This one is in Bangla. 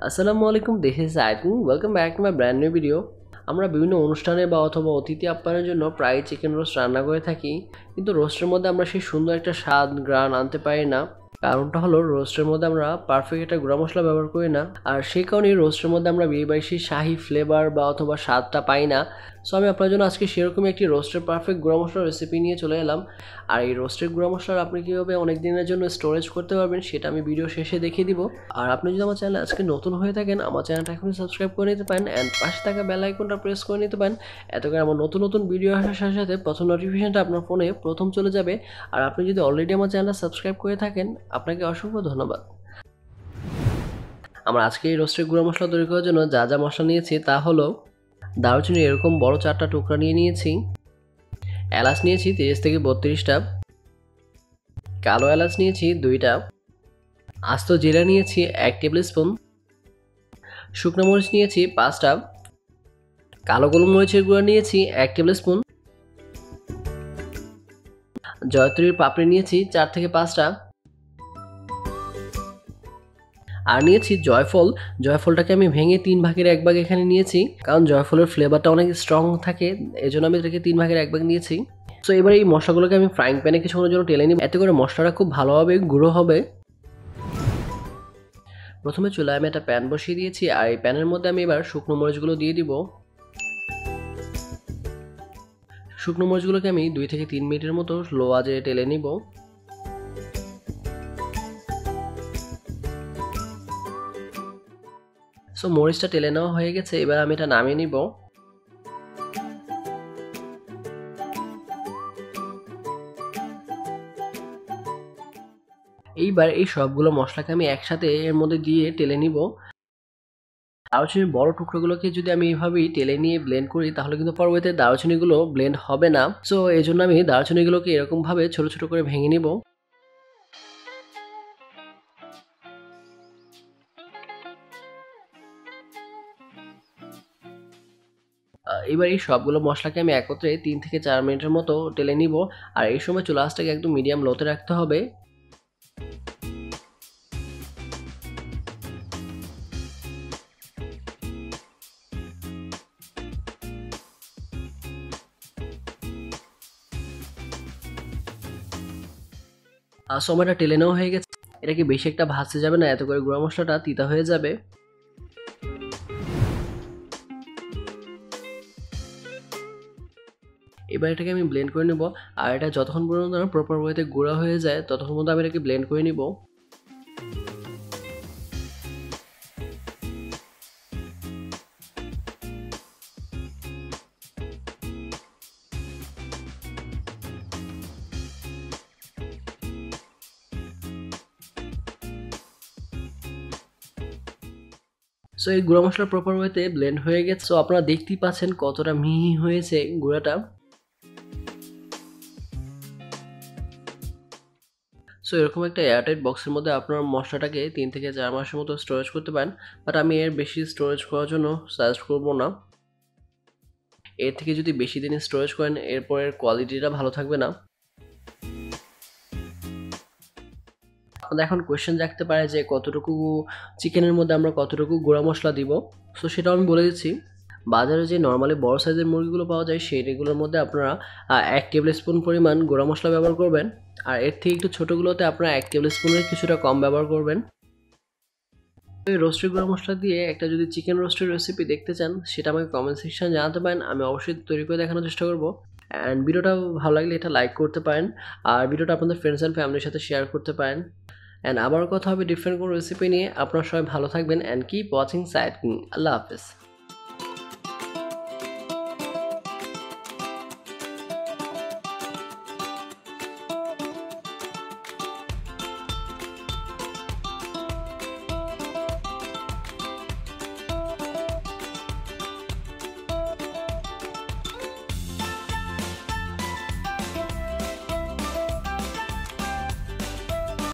আসসালামু আলাইকুম, this is Jayatri. Welcome back to my brand new video. আমরা বিভিন্ন অনুষ্ঠানে বা অথবা অতিথি আপ্যায়নের জন্য প্রায় চিকেন রোস্ট রান্না করে থাকি, কিন্তু রোস্টের মধ্যে আমরা সেই সুন্দর একটা স্বাদ গ্রান আনতে পারি না। কারণটা হলো রোস্টের মধ্যে আমরা পারফেক্ট একটা গুঁড়া মশলা ব্যবহার করি না, আর সেই কারণেই রোস্টের মধ্যে আমরা বিয়েবাড়ির সেই শাহি ফ্লেভার বা অথবা স্বাদটা পাই না। সো আমি আপনার জন্য আজকে সেরকমই একটি রোস্টের পারফেক্ট গুঁড়া মশলার রেসিপি নিয়ে চলে এলাম। আর এই রোস্টের গুঁড়া মশলার আপনি কীভাবে অনেক দিনের জন্য স্টোরেজ করতে পারবেন সেটা আমি ভিডিও শেষে দেখিয়ে দিব। আর আপনি যদি আমার চ্যানেলে আজকে নতুন হয়ে থাকেন, আমার চ্যানেলটা এখনই সাবস্ক্রাইব করে নিতে পারেন অ্যান্ড পাশে থাকা বেল আইকনটা প্রেস করে নিতে পারেন। এত করে আমার নতুন নতুন ভিডিও আসার সাথে সাথে প্রথম নোটিফিকেশনটা আপনার ফোনে প্রথম চলে যাবে। আর আপনি যদি অলরেডি আমার চ্যানেলটা সাবস্ক্রাইব করে থাকেন, আপনাকে অসংখ্য ধন্যবাদ। আমরা আজকে এই রোস্টের গুঁড়া মশলা তৈরি করার জন্য যা যা মশলা নিয়েছি তা হলো দারুচিনি এরকম বড় 4টা টুকরা নিয়ে নিয়েছি, এলাচ নিয়েছি 30 থেকে 32টা, কালো এলাচ নিয়েছি 2টা, আস্ত জিরা নিয়েছি 1 টেবিল স্পুন, শুকনো মরিচ নিয়েছি 5টা, কালো গোলমরিচের গুঁড়া নিয়েছি 1 টেবিল স্পুন, জয়ত্রীর পাপড়ি নিয়েছি 4 থেকে 5টা, আর নিয়েছি জয়ফল। জয়ফলটাকে আমি ভেঙে 3 ভাগের 1 ভাগ এখানে নিয়েছি, কারণ জয়ফলের ফ্লেভারটা অনেক স্ট্রং থাকে, এজন্য আমি এটাকে 3 ভাগের 1 ভাগ নিয়েছি। সো এবার এই মশলাগুলোকে আমি ফ্রাইং প্যানে কিছুক্ষণের জন্য টেলে নিব, এতে করে মশলাটা খুব ভালোভাবে গুঁড়ো হবে। প্রথমে চুলায় আমি একটা প্যান বসিয়ে দিয়েছি, আর এই প্যানের মধ্যে আমি এবার শুকনো মরিচগুলো দিয়ে দিব। শুকনো মরিচগুলোকে আমি 2 থেকে 3 মিনিটের মতো লো আঁচে টেলে নিব। সো মরিচটা টেলে নেওয়া হয়ে গেছে, এবার আমি এটা নামিয়ে নিব। এইবার এই সবগুলো মশলাকে আমি একসাথে এর মধ্যে দিয়ে টেলে নিব। দারুচিনির বড় টুকরোগুলোকে যদি আমি এইভাবেই টেলে নিয়ে ব্লেন্ড করি, তাহলে কিন্তু পরবর্তীতে দারুচিনিগুলো ব্লেন্ড হবে না। সো এই জন্য আমি দারুচিনিগুলোকে এরকমভাবে ছোট ছোট করে ভেঙে নিব। এবার এই সবগুলো মশলাকে আমি একত্রে 3 থেকে 4 মিনিটের মতো টেলে নিব। আর এই সময় চুলা আঁচটাকে একদম মিডিয়াম লোতে রাখতে হবে। সময়টা টেলে নেওয়া হয়ে গেছে, এটাকে বেশি একটা ভাজতে যাবে না, এত করে গুঁড়া মশলাটা তিতা হয়ে যাবে। এবার এটাকে আমি ব্লেন্ড করে নেব, আর এটা যতক্ষণ পর্যন্ত প্রপার ওয়েতে গুঁড়া হয়ে যায় ততক্ষণ পর্যন্ত আমি এটাকে ব্লেন্ড করে নিব। সো এই গুঁড়া মশলা প্রপার ওয়েতে ব্লেন্ড হয়ে গেছে। সো আপনারা দেখতেই পাচ্ছেন কতটা মিহি হয়েছে গুঁড়াটা। সো এরকম একটা এয়ারটাইট বক্সের মধ্যে আপনার মশলাটাকে 3 থেকে 4 মাসের মতো স্টোরেজ করতে পারেন, বাট আমি এর বেশি স্টোরেজ করার জন্য সাজেস্ট করব না। এর থেকে যদি বেশি দিন স্টোরেজ করেন, এরপরের কোয়ালিটিটা ভালো থাকবে না। আপনাদের এখন কোয়েশ্চেন জাগতে পারে যে কতটুকু চিকেনের মধ্যে আমরা কতটুকু গুঁড়া মশলা দিব। সো সেটাও আমি বলে দিচ্ছি। বাজারে যে নর্মালি বড় সাইজের মুরগিগুলো পাওয়া যায়, সেইগুলোর মধ্যে আপনারা 1 টেবিল স্পুন পরিমাণ গুঁড়া মশলা ব্যবহার করবেন, আর এর থেকে একটু ছোটোগুলোতে আপনারা 1 টেবিল স্পুনের কিছুটা কম ব্যবহার করবেন। এই রোস্টেড গুঁড়া মশলা দিয়ে একটা যদি চিকেন রোস্টের রেসিপি দেখতে চান, সেটা আমাকে কমেন্ট সেকশনে জানাতে পারেন, আমি অবশ্যই তৈরি করে দেখানোর চেষ্টা করব। অ্যান্ড ভিডিওটা ভালো লাগলে এটা লাইক করতে পারেন, আর ভিডিওটা আপনাদের ফ্রেন্ডস অ্যান্ড ফ্যামিলির সাথে শেয়ার করতে পারেন। অ্যান্ড আবার কথা হবে ডিফারেন্ট কোনো রেসিপি নিয়ে। আপনারা সবাই ভালো থাকবেন অ্যান্ড কিপ ওয়াচিং Jayatri। আল্লাহ হাফেজ।